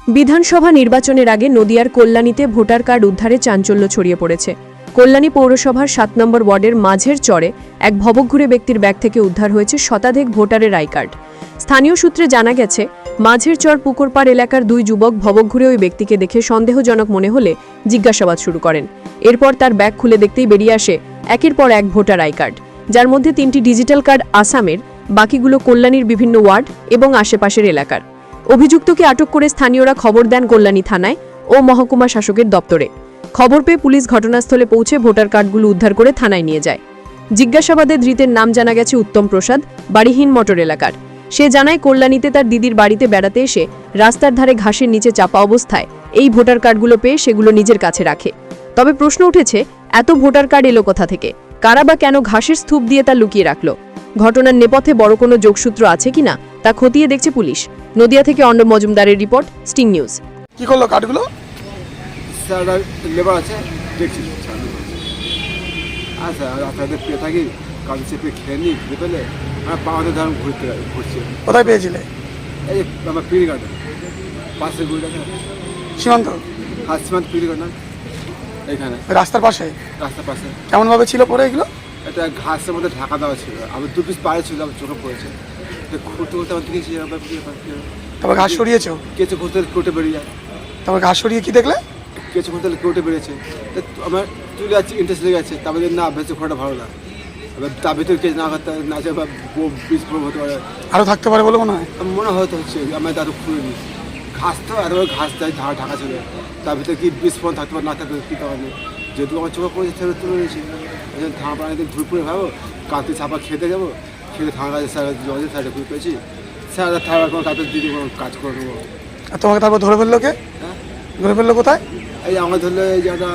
বিধানসভা নির্বাচনের আগে নদিয়ার কল্যাণীতে ভোটার কার্ড উদ্ধারে চাঞ্চল্য ছড়িয়ে পড়েছে। কল্যাণী পৌরসভার ৭ নম্বর ওয়ার্ডের মাঝের চরে এক ভবঘুরে ব্যক্তির ব্যাগ থেকে উদ্ধার হয়েছে শতাধিক ভোটারের আই কার্ড। স্থানীয় সূত্রে জানা গেছে, মাঝের চর পুকুরপাড় এলাকার দুই যুবক ভবঘুরে ওই ব্যক্তিকে দেখে সন্দেহজনক মনে হলে জিজ্ঞাসাবাদ শুরু করেন। এরপর তার ব্যাগ খুলে দেখতেই বেরিয়ে আসে একের পর এক ভোটার আই কার্ড, যার মধ্যে 3টি ডিজিটাল কার্ড আসামের, বাকিগুলো কল্যাণীর বিভিন্ন ওয়ার্ড এবং আশেপাশের এলাকার। অভিযুক্তকে আটক করে স্থানীয়রা খবর দেন কল্যাণী থানায় ও মহকুমা শাসকের দপ্তরে। খবর পেয়ে পুলিশ ঘটনাস্থলে পৌঁছে ভোটার কার্ডগুলো উদ্ধার করে থানায় নিয়ে যায়। জিজ্ঞাসাবাদে ধৃতের নাম জানা গেছে উত্তম প্রসাদ, বাড়িহীন মটর এলাকার। সে জানায়, কল্যাণীতে তার দিদির বাড়িতে বেড়াতে এসে রাস্তার ধারে ঘাসের নিচে চাপা অবস্থায় এই ভোটার কার্ডগুলো পেয়ে সেগুলো নিজের কাছে রাখে। তবে প্রশ্ন উঠেছে, এত ভোটার কার্ড এলো কোথা থেকে? কারা বা কেন ঘাসের স্তূপ দিয়ে তা লুকিয়ে রাখলো? ঘটনার নেপথ্যে বড় কোনো যোগসূত্র আছে কিনা তা খতিয়ে দেখছে পুলিশ। নদিয়া থেকে অর্ণব মজুমদারের রিপোর্ট, স্টিং নিউজ। কি করলো কার্ডগুলো? স্যার লেবার আছে, দেখছি আচ্ছা রাস্তাতে পেয়ে থাকি, কাজে চেপে খেয়ে নিই, খেয়ে পেলে আমার পাওয়াতে ধরুন ঘুরছি। কোথায় পেয়েছিলে? এই আমার পিড়ি কাটা পাশে গুড়ি আছে, সীমান্ত সীমান্ত পিড়ি কাটা এইখানে রাস্তার পাশে। রাস্তার পাশে কেমন ভাবে ছিল পরে এগুলো? এটা ঘাসের মধ্যে ঢাকা দেওয়া ছিল, আমি 2 পিস পায়ে ছিল, আমার চোখে পড়েছে। ঘুরতে ঘুরতে আমার দেখেছি তারপর ঘাস সরিয়েছো? কেঁচে ঘুরতে কেটে বেরিয়ে যায়। তারপর ঘাস সরিয়ে কি দেখলে? কেঁচে ঘুরতে কেটে বেরিয়েছে, আমার তুলে যাচ্ছে, ইন্টারেস্ট লেগে যাচ্ছে। তারপরে না ভেসে ঘোরাটা ভালো না, এবার তার ভিতরে কেঁচে না করতে না যায় বা বিস্ফোরণ হতে পারে, আরো থাকতে পারে বলে মনে হয়। মনে হয়তো হচ্ছে। আমি আরো খুলে নিই ঘাস, তো আর ঘাস দেয় ঢাকা ছিল, তার ভিতরে কি বিস্ফোরণ থাকতে পারে না থাকতে কী কারণে, যেহেতু আমার চোখে পড়েছে সেটা তুলে নিয়েছি। থানা পানিতে ঘুরে ঘুরে ভাবো কাঁদতে ছাপা খেতে যাবো, খেতে থানা কাজে স্যার জলের সাইডে ঘুরে পেয়েছি। স্যার থানার কোনো কাজে দিদি কোনো কাজ করে নেবো। আর তোমাকে তারপর ধরে ফেললো কে? হ্যাঁ, ধরে ফেললো কোথায়? এই আমার ধরলে এই জায়গাটা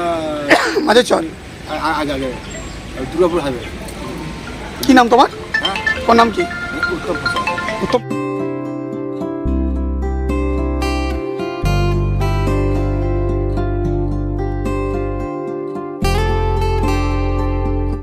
মাঝের চর আগে আগে দুর্গাপুর হাইওয়ে। কি নাম তোমার? হ্যাঁ, ওর নাম কি? উত্তম প্রসাদ। উত্তম।